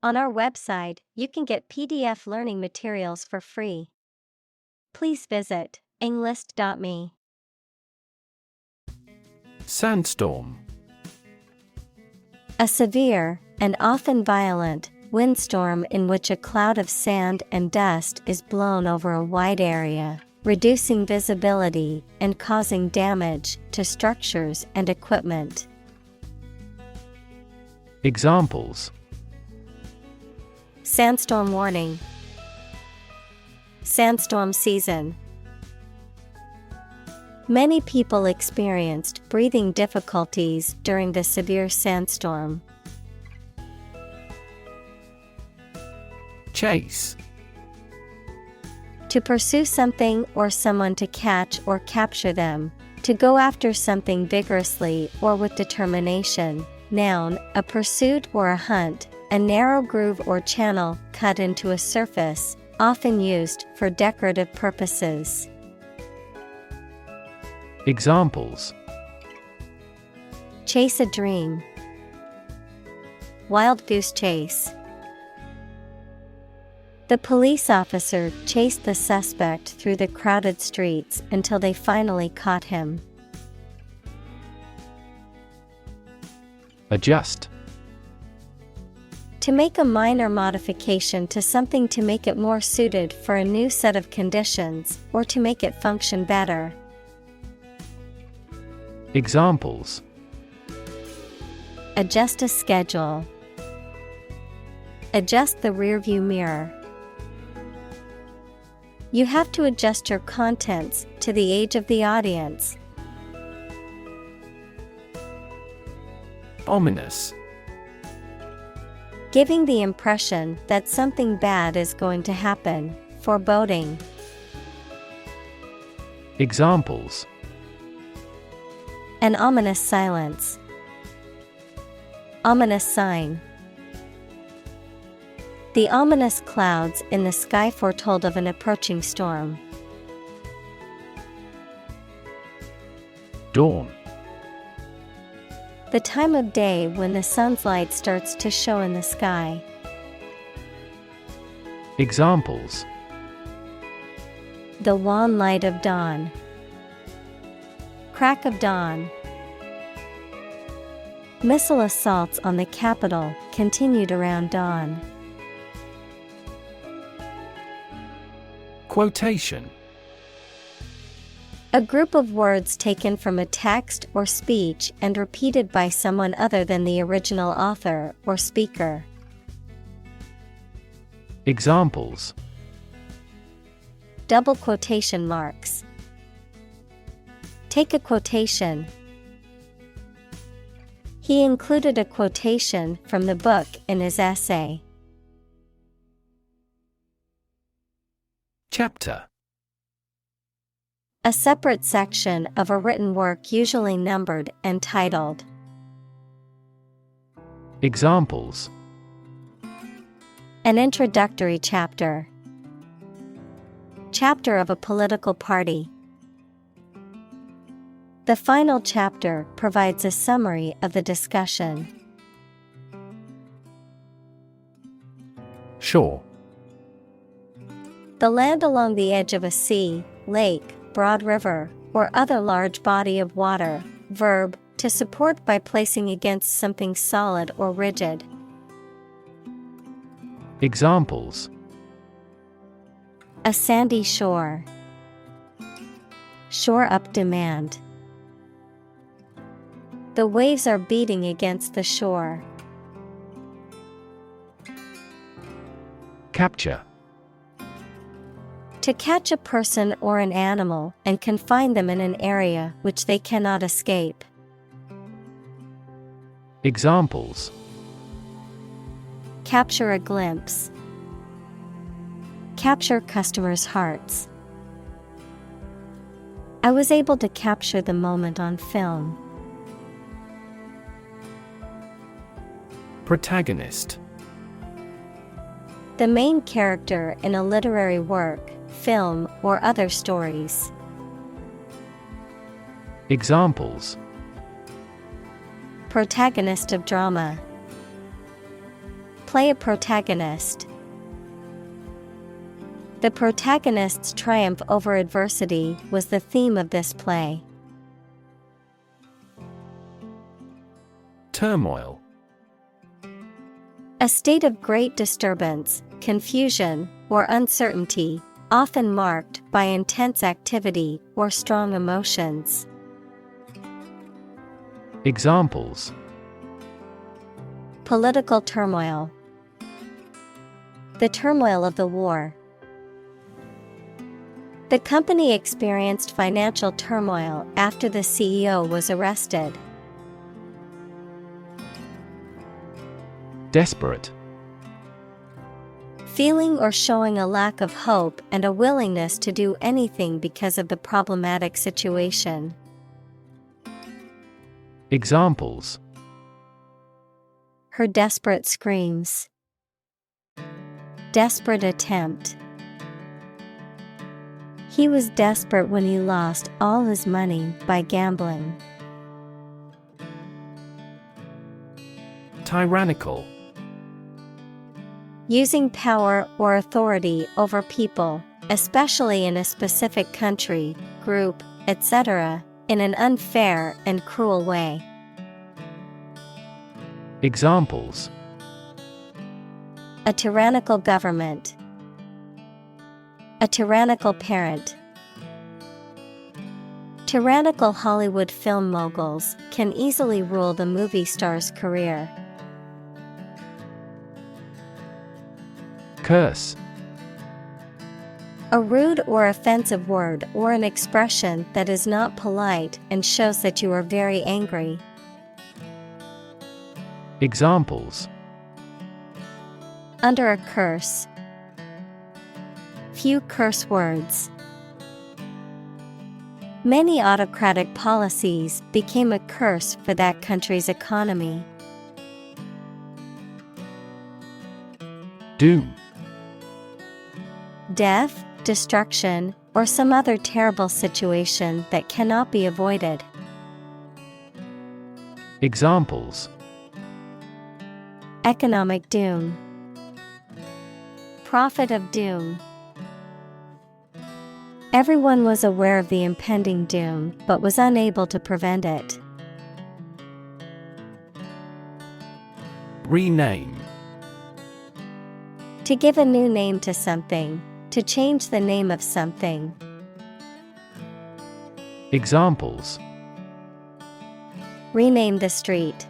On our website, you can get PDF learning materials for free. Please visit englist.me. Sandstorm. A severe, and often violent, windstorm in which a cloud of sand and dust is blown over a wide area, reducing visibility and causing damage to structures and equipment. Examples: Sandstorm warning. Sandstorm season. Many people experienced breathing difficulties during the severe sandstorm. Chase. To pursue something or someone, to catch or capture them. To go after something vigorously or with determination. Noun, a pursuit or a hunt, a narrow groove or channel cut into a surface, often used for decorative purposes. Examples: Chase a dream. Wild goose chase. The police officer chased the suspect through the crowded streets until they finally caught him. Adjust. To make a minor modification to something to make it more suited for a new set of conditions, or to make it function better. Examples: Adjust a schedule. Adjust the rearview mirror. You have to adjust your contents to the age of the audience. Ominous. Giving the impression that something bad is going to happen, foreboding. Examples: An ominous silence. Ominous sign. The ominous clouds in the sky foretold of an approaching storm. Dawn. The time of day when the sun's light starts to show in the sky. Examples: The wan light of dawn. Crack of dawn. Missile assaults on the capital continued around dawn. Quotation. A group of words taken from a text or speech and repeated by someone other than the original author or speaker. Examples: Double quotation marks. Take a quotation. He included a quotation from the book in his essay. Chapter. A separate section of a written work, usually numbered and titled. Examples: An introductory chapter. Chapter of a political party. The final chapter provides a summary of the discussion. Shore. The land along the edge of a sea, lake, broad river, or other large body of water. Verb, to support by placing against something solid or rigid. Examples: A sandy shore. Shore up demand. The waves are beating against the shore. Capture. To catch a person or an animal and confine them in an area which they cannot escape. Examples: Capture a glimpse. Capture customers' hearts. I was able to capture the moment on film. Protagonist. The main character in a literary work, film, or other stories. Examples: Protagonist of drama. play a protagonist. The protagonist's triumph over adversity was the theme of this play. Turmoil. A state of great disturbance, confusion, or uncertainty, often marked by intense activity or strong emotions. Examples: Political turmoil. The turmoil of the war. The company experienced financial turmoil after the CEO was arrested. Desperate. Feeling or showing a lack of hope and a willingness to do anything because of the problematic situation. Examples: Her desperate screams. Desperate attempt. He was desperate when he lost all his money by gambling. Tyrannical. Using power or authority over people, especially in a specific country, group, etc., in an unfair and cruel way. Examples: A tyrannical government. A tyrannical parent. Tyrannical Hollywood film moguls can easily rule the movie star's career. Curse. A rude or offensive word or an expression that is not polite and shows that you are very angry. Examples: Under a curse. Few curse words. Many autocratic policies became a curse for that country's economy. Doom. Death, destruction, or some other terrible situation that cannot be avoided. Examples: Economic doom. Prophet of doom. Everyone was aware of the impending doom but was unable to prevent it. Rename. To give a new name to something. To change the name of something. Examples: Rename the street.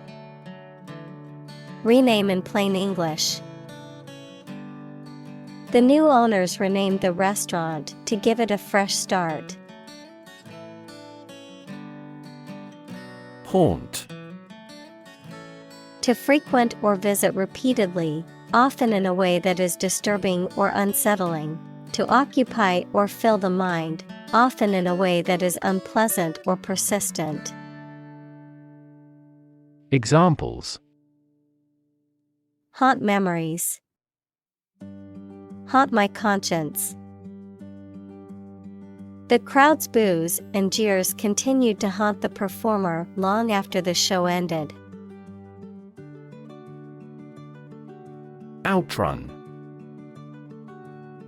Rename in plain English. The new owners renamed the restaurant to give it a fresh start. Haunt. To frequent or visit repeatedly, often in a way that is disturbing or unsettling. To occupy or fill the mind, often in a way that is unpleasant or persistent. Examples: Haunt memories. Haunt my conscience. The crowd's boos and jeers continued to haunt the performer long after the show ended. Outrun.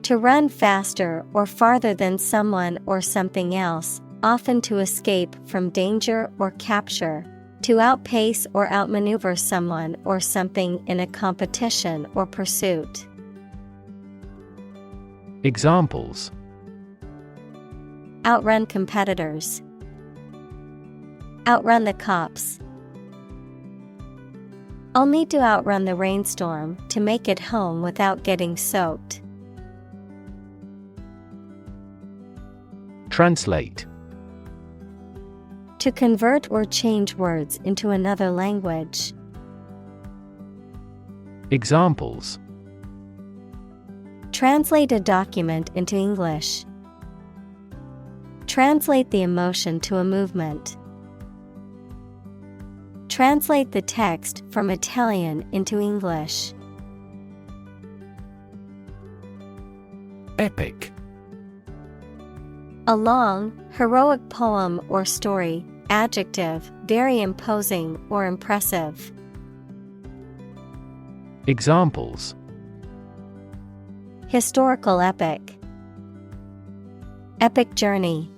To run faster or farther than someone or something else, often to escape from danger or capture. To outpace or outmaneuver someone or something in a competition or pursuit. Examples: Outrun competitors. Outrun the cops. I'll need to outrun the rainstorm to make it home without getting soaked. Translate. To convert or change words into another language. Examples: Translate a document into English. Translate the emotion to a movement. Translate the text from Italian into English. Epic. A long, heroic poem or story, adjective, very imposing or impressive. Examples: historical epic, epic journey.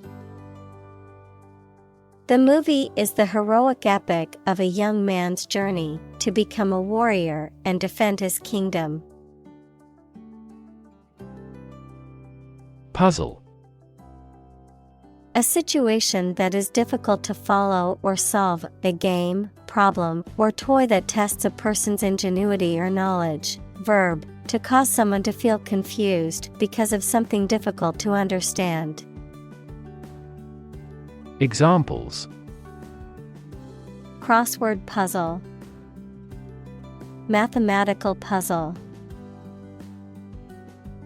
The movie is the heroic epic of a young man's journey to become a warrior and defend his kingdom. Puzzle: a situation that is difficult to follow or solve, a game, problem, or toy that tests a person's ingenuity or knowledge. Verb, to cause someone to feel confused because of something difficult to understand. Examples: crossword puzzle, mathematical puzzle.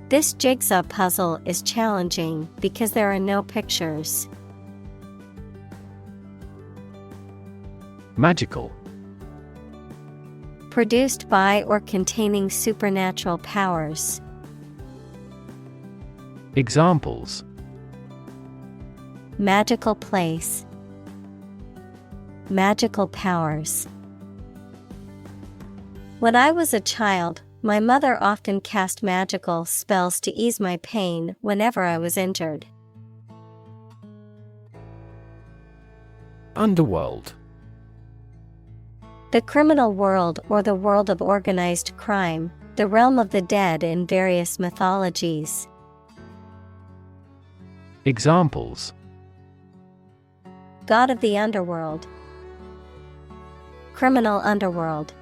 This jigsaw puzzle is challenging because there are no pictures. Magical: produced by or containing supernatural powers. Examples: magical place, magical powers. When I was a child, my mother often cast magical spells to ease my pain whenever I was injured. Underworld: the criminal world or the world of organized crime, the realm of the dead in various mythologies. Examples: god of the underworld, criminal underworld.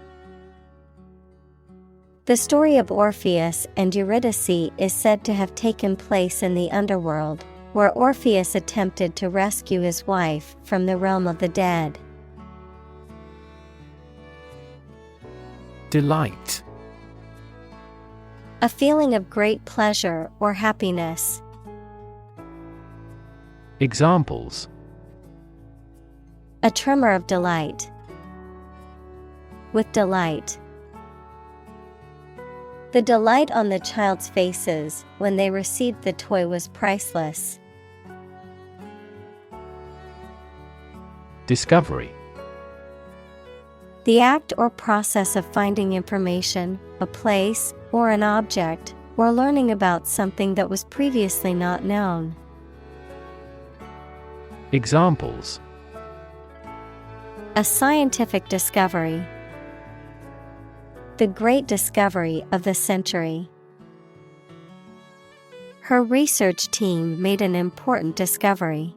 The story of Orpheus and Eurydice is said to have taken place in the underworld, where Orpheus attempted to rescue his wife from the realm of the dead. Delight: a feeling of great pleasure or happiness. Examples: a tremor of delight, with delight. The delight on the child's faces when they received the toy was priceless. Discovery: the act or process of finding information, a place, or an object, or learning about something that was previously not known. Examples: a scientific discovery, the great discovery of the century. Her research team made an important discovery.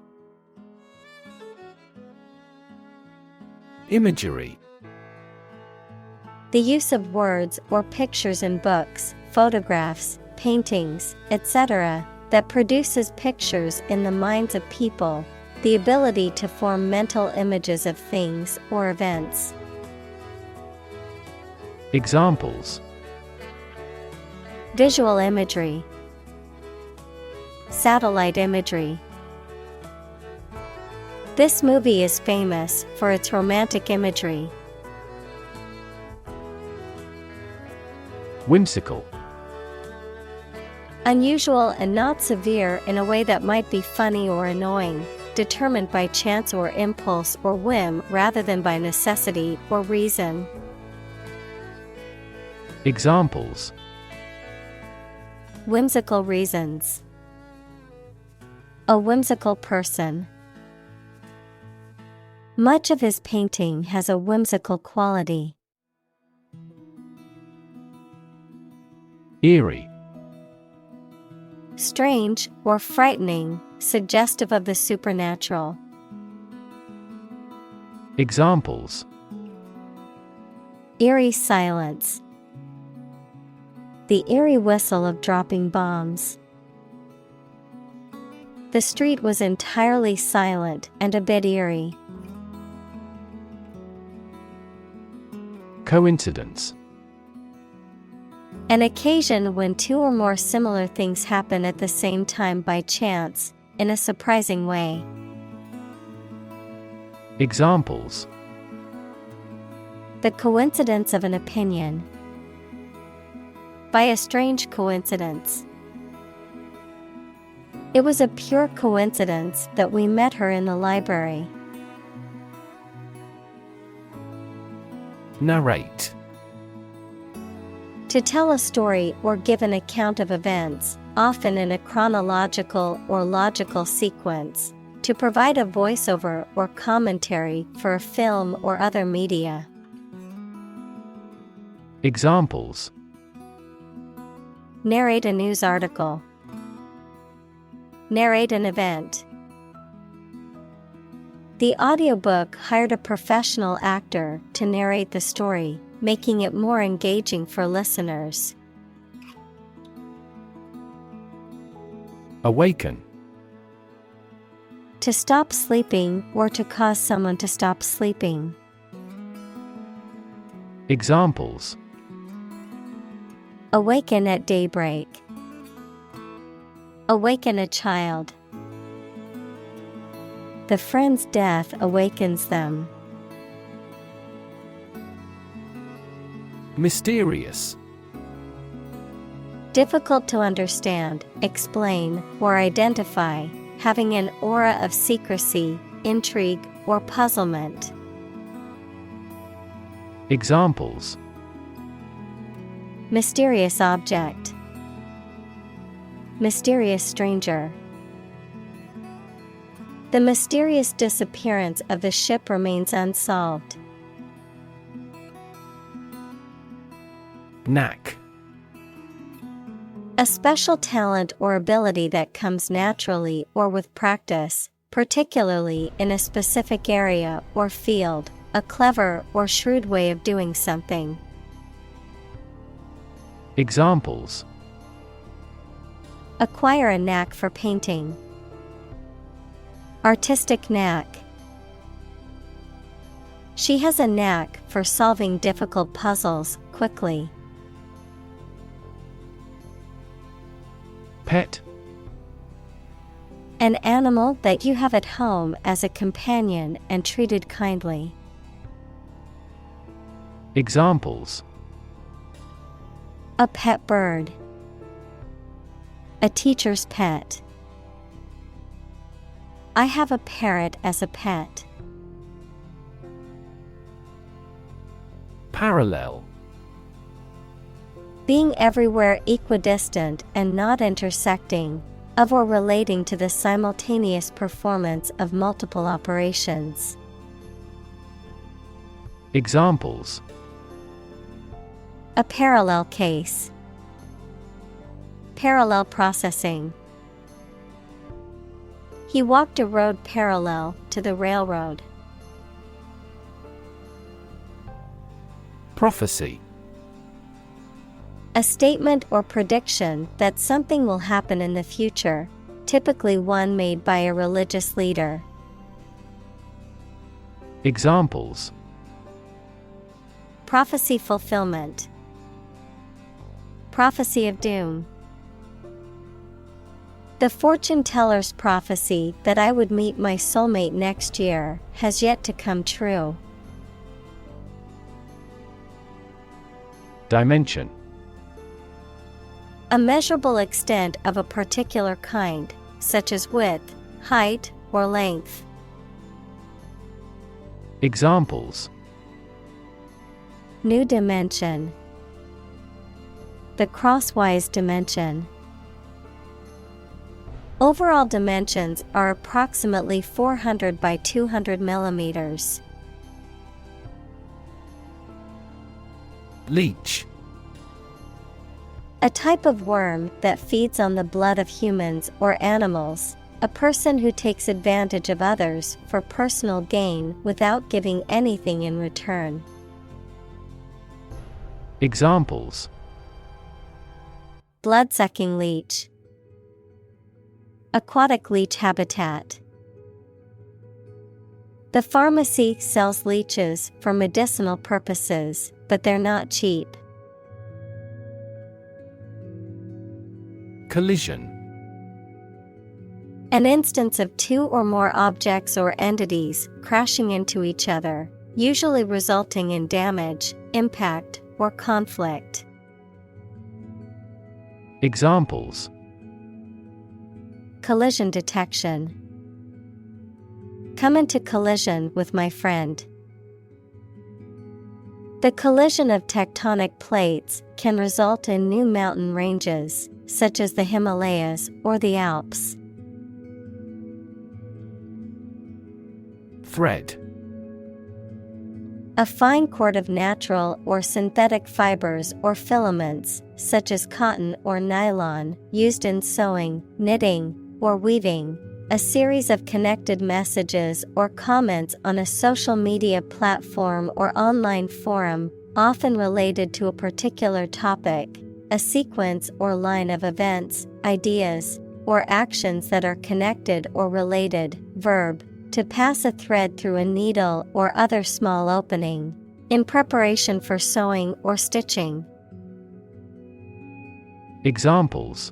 Imagery: the use of words or pictures in books, photographs, paintings, etc., that produces pictures in the minds of people, the ability to form mental images of things or events. Examples: visual imagery, satellite imagery. This movie is famous for its romantic imagery. Whimsical: unusual and not severe in a way that might be funny or annoying, determined by chance or impulse or whim rather than by necessity or reason. Examples: whimsical reasons, a whimsical person. Much of his painting has a whimsical quality. Eerie: strange or frightening, suggestive of the supernatural. Examples: eerie silence, the eerie whistle of dropping bombs. The street was entirely silent and a bit eerie. Coincidence: an occasion when two or more similar things happen at the same time by chance, in a surprising way. Examples: the coincidence of an opinion. By a strange coincidence. It was a pure coincidence that we met her in the library. Narrate: To tell a story or give an account of events, often in a chronological or logical sequence. To provide a voiceover or commentary for a film or other media. Examples: Narrate a news article. Narrate an event. The audiobook hired a professional actor to narrate the story, making it more engaging for listeners. Awaken. To stop sleeping or to cause someone to stop sleeping. Examples: Awaken at daybreak. Awaken a child. The friend's death awakens them. Mysterious. Difficult to understand, explain, or identify, having an aura of secrecy, intrigue, or puzzlement. Examples: Mysterious object. Mysterious stranger. The mysterious disappearance of the ship remains unsolved. Knack. A special talent or ability that comes naturally or with practice, particularly in a specific area or field, a clever or shrewd way of doing something. Examples: Acquire a knack for painting. Artistic knack. She has a knack for solving difficult puzzles quickly. Pet. An animal that you have at home as a companion and treated kindly. Examples: A pet bird. A teacher's pet. I have a parrot as a pet. Parallel. Being everywhere equidistant and not intersecting, of or relating to the simultaneous performance of multiple operations. Examples: A parallel case. Parallel processing. He walked a road parallel to the railroad. Prophecy. A statement or prediction that something will happen in the future, typically one made by a religious leader. Examples: Prophecy fulfillment. Prophecy of doom. The fortune teller's prophecy that I would meet my soulmate next year has yet to come true. Dimension. A measurable extent of a particular kind, such as width, height, or length. Examples: New dimension. The crosswise dimension. Overall dimensions are approximately 400 by 200 millimeters. Leech. A type of worm that feeds on the blood of humans or animals, a person who takes advantage of others for personal gain without giving anything in return. Examples: Blood-sucking leech. Aquatic leech habitat. The pharmacy sells leeches for medicinal purposes, but they're not cheap. Collision. An instance of two or more objects or entities crashing into each other, usually resulting in damage, impact, or conflict. Examples: Collision detection. Come into collision with my friend. The collision of tectonic plates can result in new mountain ranges, such as the Himalayas or the Alps. Thread. A fine cord of natural or synthetic fibers or filaments, such as cotton or nylon, used in sewing, knitting, or weaving. A series of connected messages or comments on a social media platform or online forum, often related to a particular topic. A sequence or line of events, ideas, or actions that are connected or related. Verb. To pass a thread through a needle or other small opening. In preparation for sewing or stitching. Examples.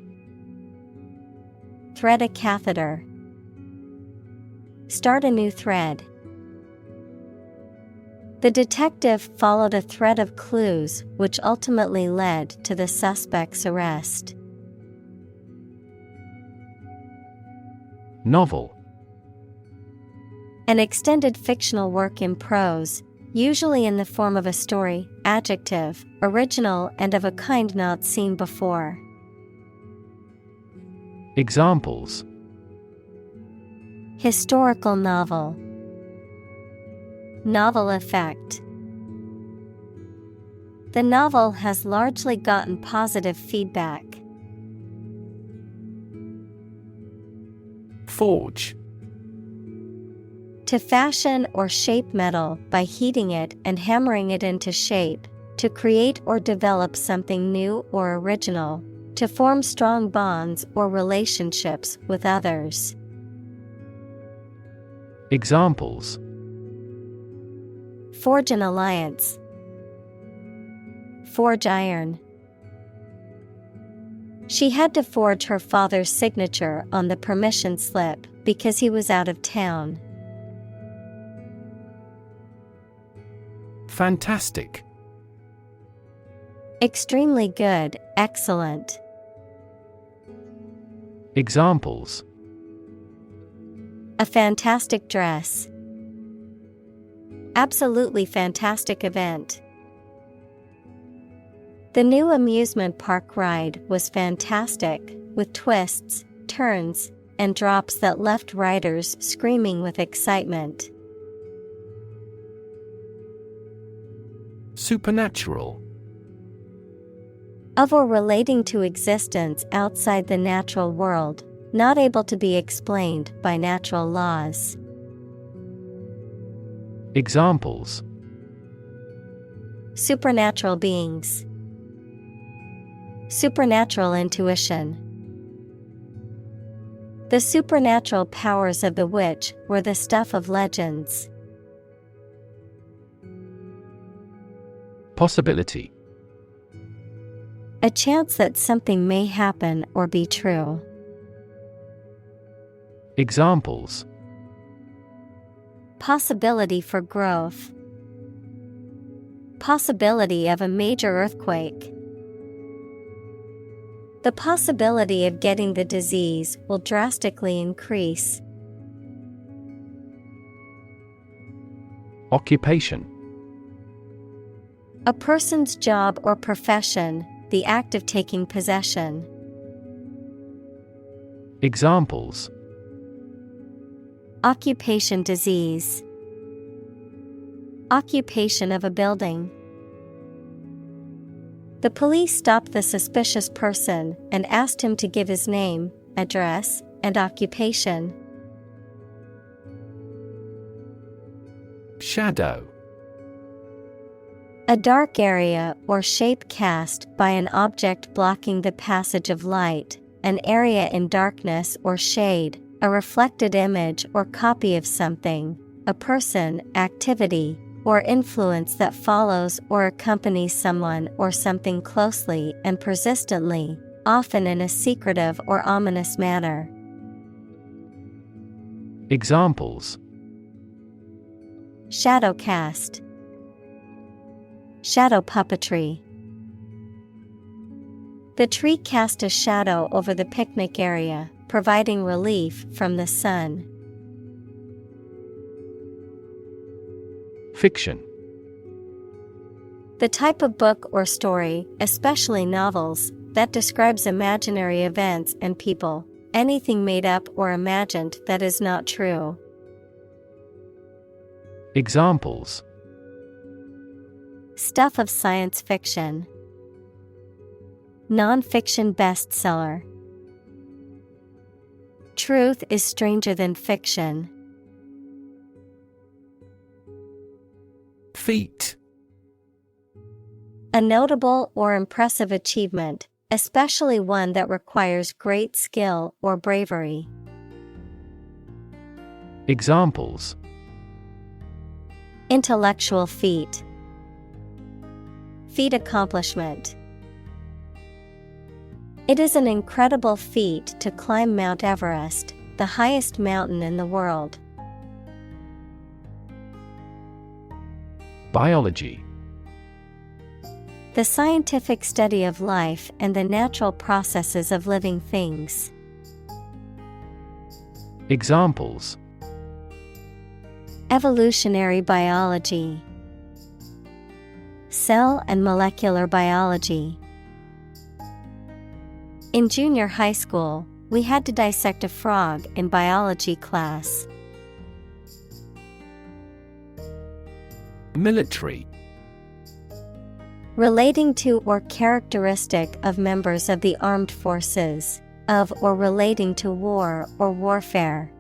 Thread a catheter. Start a new thread. The detective followed a thread of clues which ultimately led to the suspect's arrest. Novel. An extended fictional work in prose, usually in the form of a story. Adjective, original and of a kind not seen before. Examples. Historical novel. Novel effect. The novel has largely gotten positive feedback. Forge. To fashion or shape metal by heating it and hammering it into shape, to create or develop something new or original, to form strong bonds or relationships with others. Examples. Forge an alliance. Forge iron. She had to forge her father's signature on the permission slip because he was out of town. Fantastic. Extremely good, excellent. Examples. A fantastic dress. Absolutely fantastic event. The new amusement park ride was fantastic, with twists, turns, and drops that left riders screaming with excitement. Supernatural. Of or relating to existence outside the natural world, not able to be explained by natural laws. Examples. Supernatural beings. Supernatural intuition. The supernatural powers of the witch were the stuff of legends. Possibility. A chance that something may happen or be true. Examples. Possibility for growth. Possibility of a major earthquake. The possibility of getting the disease will drastically increase. Occupation. A person's job or profession, the act of taking possession. Examples. Occupation disease. Occupation of a building. The police stopped the suspicious person and asked him to give his name, address, and occupation. Shadow. A dark area or shape cast by an object blocking the passage of light, an area in darkness or shade, a reflected image or copy of something, a person, activity, or influence that follows or accompanies someone or something closely and persistently, often in a secretive or ominous manner. Examples. Shadow cast. Shadow puppetry. The tree cast a shadow over the picnic area, providing relief from the sun. Fiction. The type of book or story, especially novels, that describes imaginary events and people, anything made up or imagined that is not true. Examples: Stuff of science fiction. Non-fiction bestseller. Truth is stranger than fiction. Feat. A notable or impressive achievement, especially one that requires great skill or bravery. Examples: Intellectual feat. Feat accomplishment. It is an incredible feat to climb Mount Everest, the highest mountain in the world. Biology. The scientific study of life and the natural processes of living things. Examples: Evolutionary biology. Cell and molecular biology. In junior high school, we had to dissect a frog in biology class. Military. Relating to or characteristic of members of the armed forces, of or relating to war or warfare.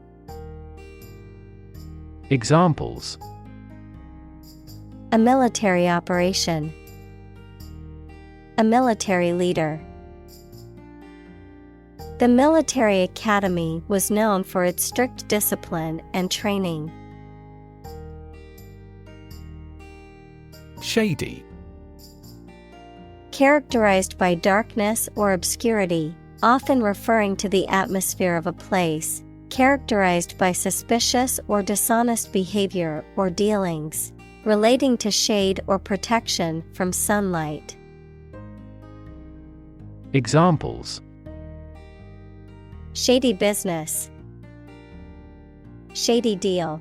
Examples: A military operation. A military leader. The military academy was known for its strict discipline and training. Shady. Characterized by darkness or obscurity, often referring to the atmosphere of a place, characterized by suspicious or dishonest behavior or dealings, relating to shade or protection from sunlight. Examples: Shady business. Shady deal.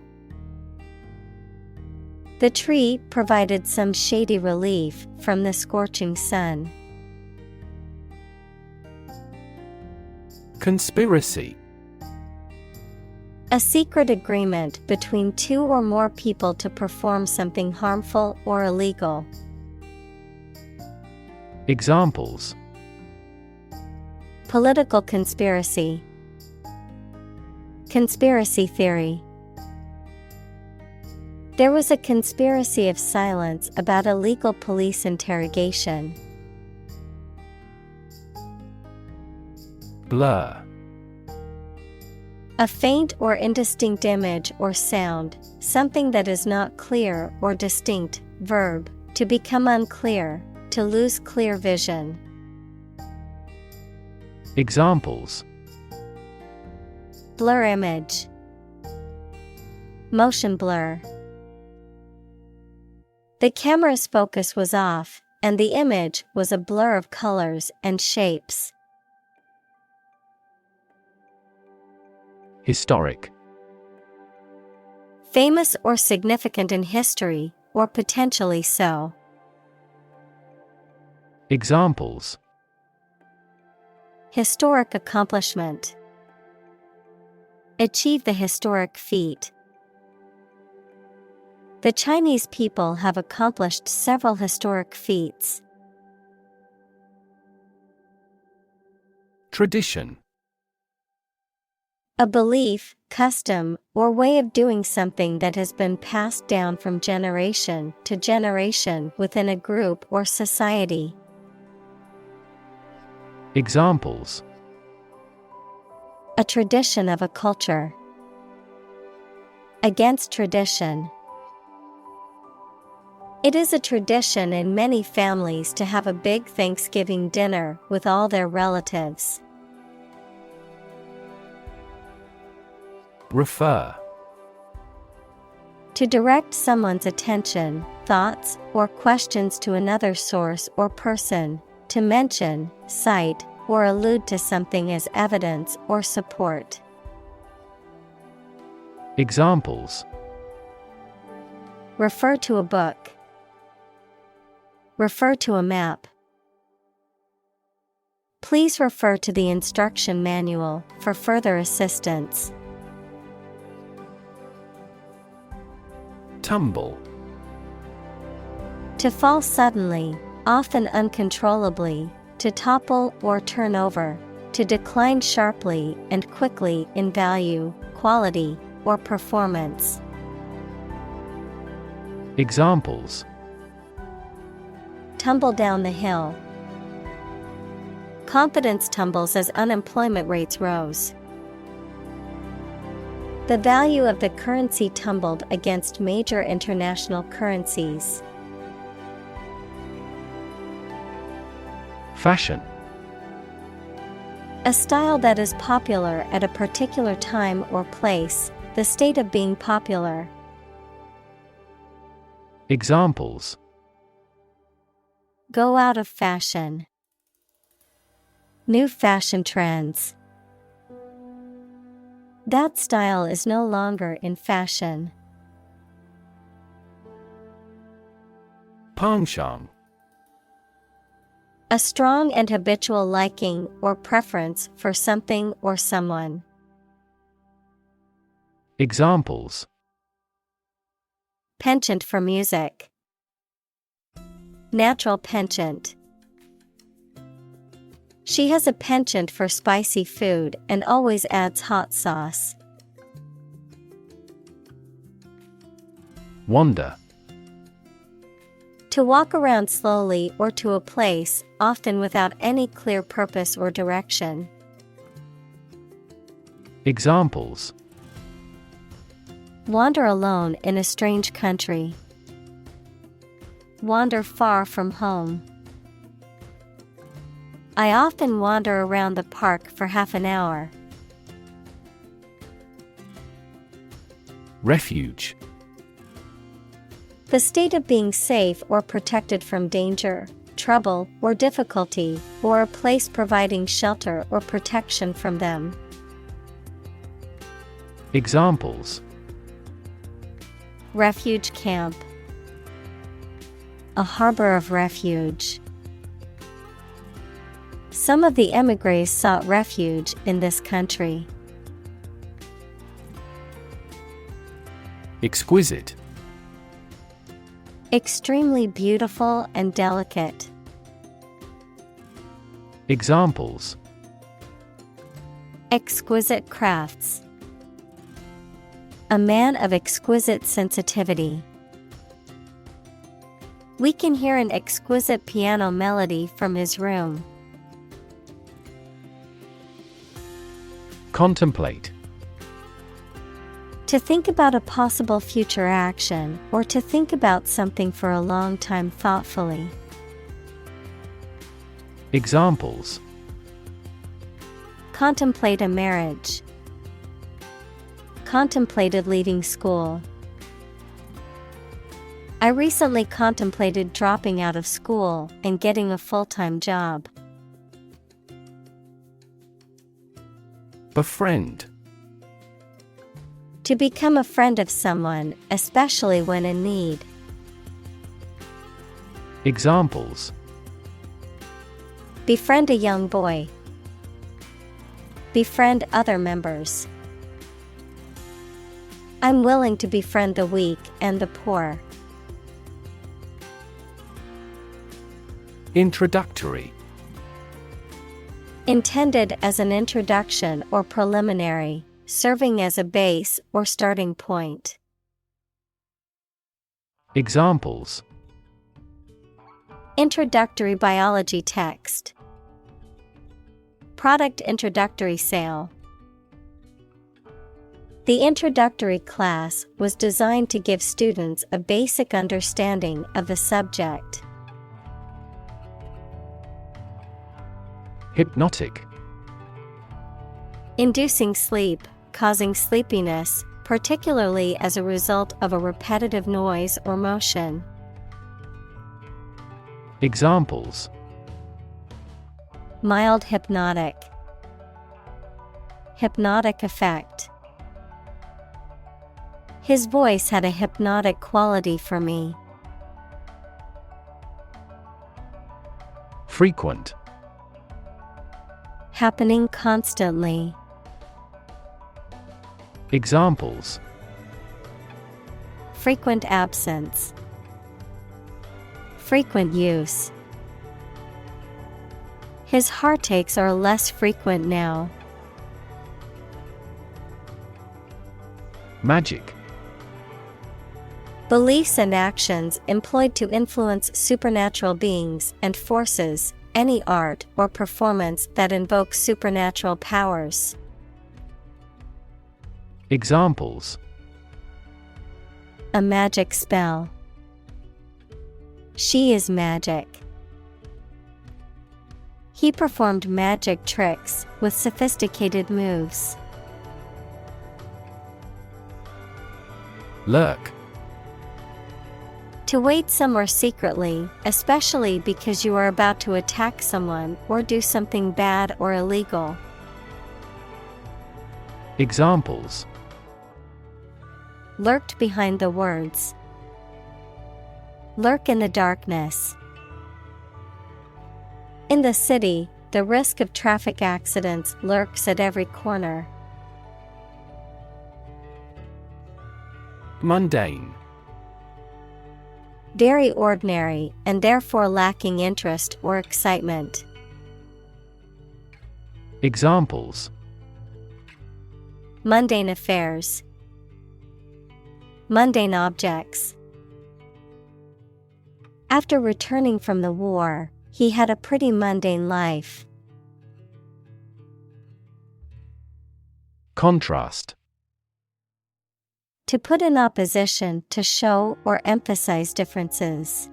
The tree provided some shady relief from the scorching sun. Conspiracy. A secret agreement between two or more people to perform something harmful or illegal. Examples: Political conspiracy. Conspiracy theory. There was a conspiracy of silence about illegal police interrogation. Blur. A faint or indistinct image or sound, something that is not clear or distinct. Verb, to become unclear, to lose clear vision. Examples: Blur image. Motion blur. The camera's focus was off, and the image was a blur of colors and shapes. Historic. Famous or significant in history, or potentially so. Examples: Historic accomplishment. Achieve the historic feat. The Chinese people have accomplished several historic feats. Tradition. A belief, custom, or way of doing something that has been passed down from generation to generation within a group or society. Examples: A tradition of a culture. Against tradition. It is a tradition in many families to have a big Thanksgiving dinner with all their relatives. Refer. To direct someone's attention, thoughts, or questions to another source or person, to mention, cite, or allude to something as evidence or support. Examples: Refer to a book. Refer to a map. Please refer to the instruction manual for further assistance. Tumble. To fall suddenly, often uncontrollably, to topple or turn over, to decline sharply and quickly in value, quality, or performance. Examples: tumble down the hill. Confidence tumbles as unemployment rates rose. The value of the currency tumbled against major international currencies. Fashion. A style that is popular at a particular time or place, the state of being popular. Examples: go out of fashion. New fashion trends. That style is no longer in fashion. Penchant. A strong and habitual liking or preference for something or someone. Examples: penchant for music. Natural penchant. She has a penchant for spicy food and always adds hot sauce. Wander. To walk around slowly or to a place, often without any clear purpose or direction. Examples: wander alone in a strange country. Wander far from home. I often wander around the park for half an hour. Refuge. The state of being safe or protected from danger, trouble, or difficulty, or a place providing shelter or protection from them. Examples: refuge camp. A harbor of refuge. Some of the émigrés sought refuge in this country. Exquisite. Extremely beautiful and delicate. Examples: exquisite crafts. A man of exquisite sensitivity. We can hear an exquisite piano melody from his room. Contemplate. To think about a possible future action or to think about something for a long time thoughtfully. Examples: contemplate a marriage. Contemplated leaving school. I recently contemplated dropping out of school and getting a full-time job. Befriend. To become a friend of someone, especially when in need. Examples: befriend a young boy. Befriend other members. I'm willing to befriend the weak and the poor. Introductory. Intended as an introduction or preliminary, serving as a base or starting point. Examples: introductory biology text. Product introductory sale. The introductory class was designed to give students a basic understanding of the subject. Hypnotic. Inducing sleep, causing sleepiness, particularly as a result of a repetitive noise or motion. Examples: mild hypnotic. Hypnotic effect. His voice had a hypnotic quality for me. Frequent. Happening constantly. Examples: Frequent absence. Frequent use. His heartaches are less frequent now. Magic. Beliefs and actions employed to influence supernatural beings and forces, any art or performance that invokes supernatural powers. Examples: A magic spell. She is magic. He performed magic tricks with sophisticated moves. Lurk. To wait somewhere secretly, especially because you are about to attack someone or do something bad or illegal. Examples: Lurked behind the words. Lurk in the darkness. In the city, the risk of traffic accidents lurks at every corner. Mundane. Very ordinary and therefore lacking interest or excitement. Examples: Mundane affairs. Mundane objects. After returning from the war, he had a pretty mundane life. Contrast. To put in opposition to show or emphasize differences.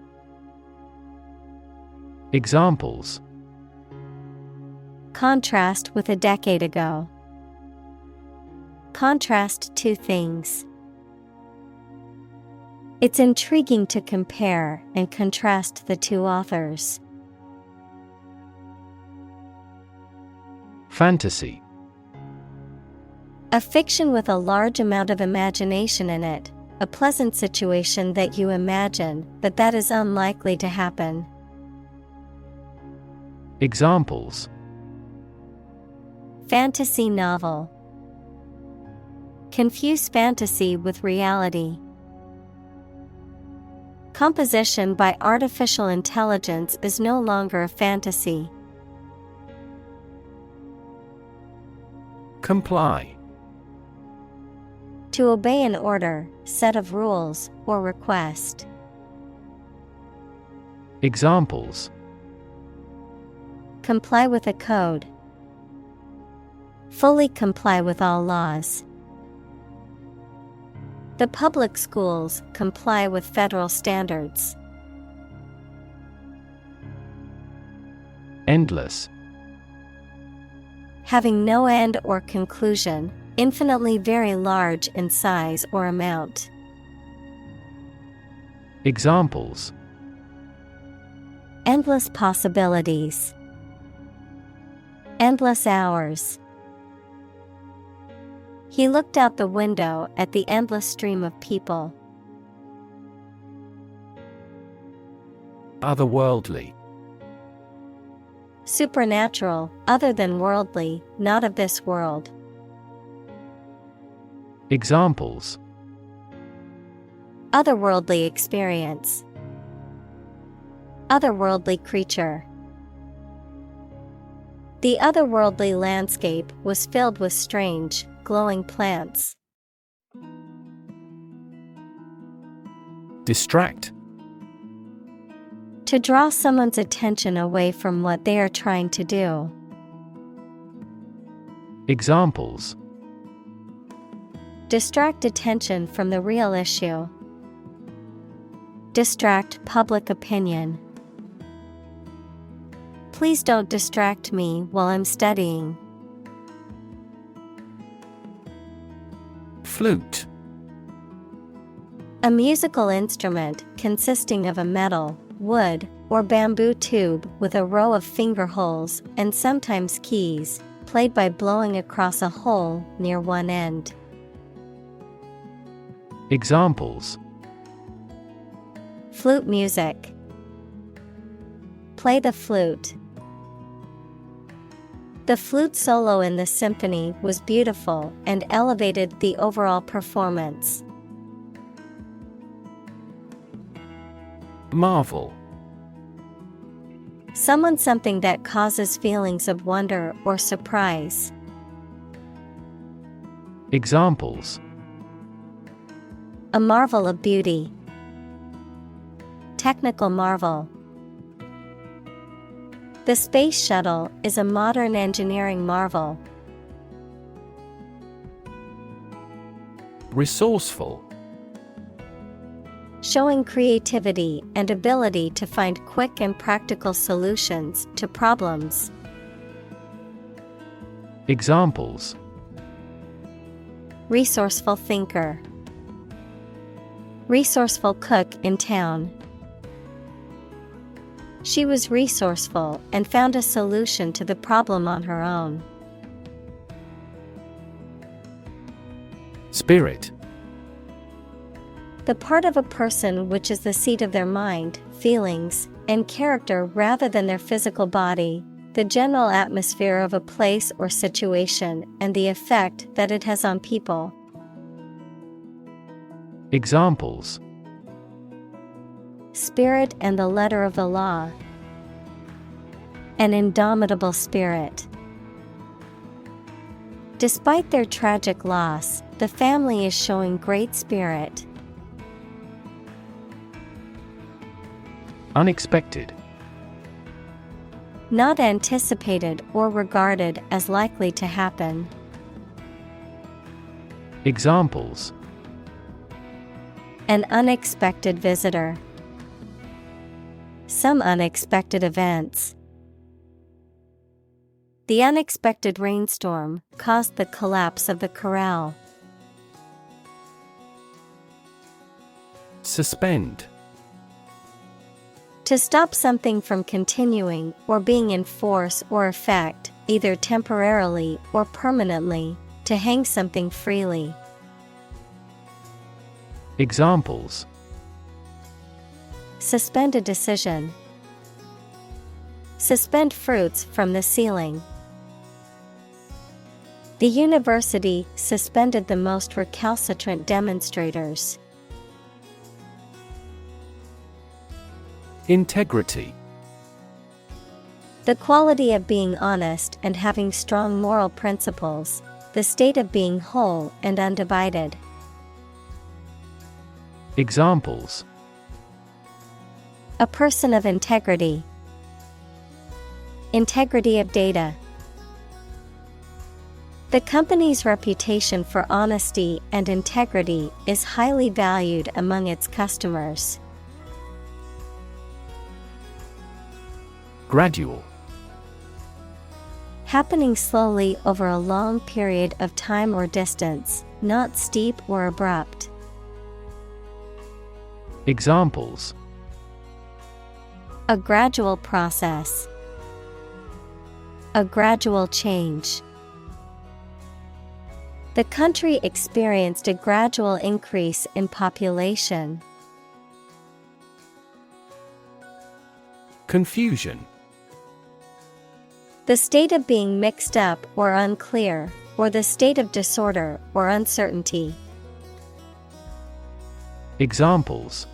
Examples: Contrast with a decade ago. Contrast two things. It's intriguing to compare and contrast the two authors. Fantasy. A fiction with a large amount of imagination in it, a pleasant situation that you imagine, but that is unlikely to happen. Examples: Fantasy novel. Confuse fantasy with reality. Composition by artificial intelligence is no longer a fantasy. Comply. To obey an order, set of rules, or request. Examples: Comply with a code. Fully comply with all laws. The public schools comply with federal standards. Endless. Having no end or conclusion, infinitely very large in size or amount. Examples: Endless possibilities. Endless hours. He looked out the window at the endless stream of people. Otherworldly. Supernatural, other than worldly, not of this world. Examples: Otherworldly experience. Otherworldly creature. The otherworldly landscape was filled with strange, glowing plants. Distract. To draw someone's attention away from what they are trying to do. Examples: Distract attention from the real issue. Distract public opinion. Please don't distract me while I'm studying. Flute. A musical instrument consisting of a metal, wood, or bamboo tube with a row of finger holes and sometimes keys, played by blowing across a hole near one end. Examples: Flute music. Play the flute. The flute solo in the symphony was beautiful and elevated the overall performance. Marvel. Someone something that causes feelings of wonder or surprise. Examples: A marvel of beauty. Technical marvel. The space shuttle is a modern engineering marvel. Resourceful. Showing creativity and ability to find quick and practical solutions to problems. Examples: Resourceful thinker. Resourceful cook in town. She was resourceful and found a solution to the problem on her own. Spirit. The part of a person which is the seat of their mind, feelings, and character rather than their physical body, the general atmosphere of a place or situation, and the effect that it has on people. Examples: Spirit and the letter of the law. An indomitable spirit. Despite their tragic loss, the family is showing great spirit. Unexpected. Not anticipated or regarded as likely to happen. Examples: An unexpected visitor. Some unexpected events. The unexpected rainstorm caused the collapse of the corral. Suspend. To stop something from continuing or being in force or effect, either temporarily or permanently, to hang something freely. Examples: Suspend a decision. Suspend fruits from the ceiling. The university suspended the most recalcitrant demonstrators. Integrity. The quality of being honest and having strong moral principles, the state of being whole and undivided. Examples: A person of integrity. Integrity of data. The company's reputation for honesty and integrity is highly valued among its customers. Gradual. Happening slowly over a long period of time or distance, not steep or abrupt. Examples: A gradual process. A gradual change. The country experienced a gradual increase in population. Confusion. The state of being mixed up or unclear, or the state of disorder or uncertainty. Examples: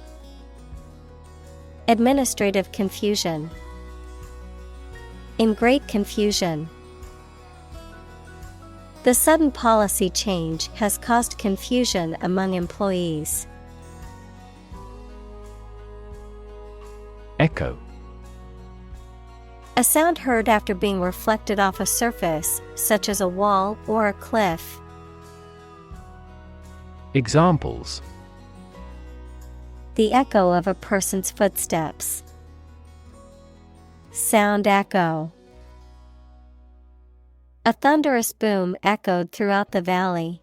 Administrative confusion. In great confusion. The sudden policy change has caused confusion among employees. Echo. A sound heard after being reflected off a surface, such as a wall or a cliff. Examples: The echo of a person's footsteps. Sound echo. A thunderous boom echoed throughout the valley.